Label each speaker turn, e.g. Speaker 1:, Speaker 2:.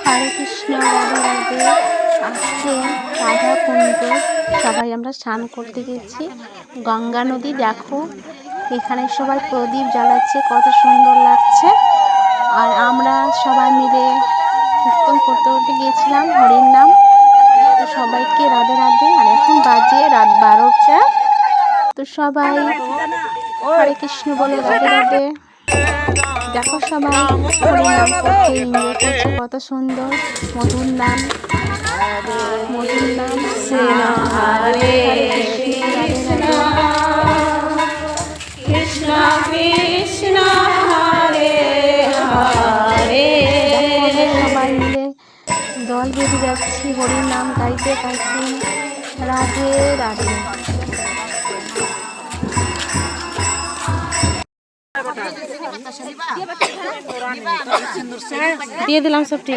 Speaker 1: হরে কৃষ্ণ, রাধে রাধে। আজকে রাধা কুণ্ড সবাই আমরা স্নান করতে গেছি। গঙ্গা নদী দেখো, এখানে সবাই প্রদীপ জ্বালাচ্ছে, কত সুন্দর লাগছে। আর আমরা সবাই মিলে কীর্তন করতে করতে গিয়েছিলাম হরির নাম। তো সবাইকে রাধে রাধে। আর এখন বাজে রাত 12টা। তো সবাই হরে কৃষ্ণ বলে রাধে রাধে। দেখো সবাই হরি নাম করছে, এনজয় করছে, কত সুন্দর মধুর নাম, মধুর নাম। হরে কৃষ্ণ কৃষ্ণ কৃষ্ণ হরে হরে। সবাই মিলে দল বেঁধে যাচ্ছি হরির নাম গাইতে গাইতে। রাধে রাধে। দিয়ে দিলাম সবটি।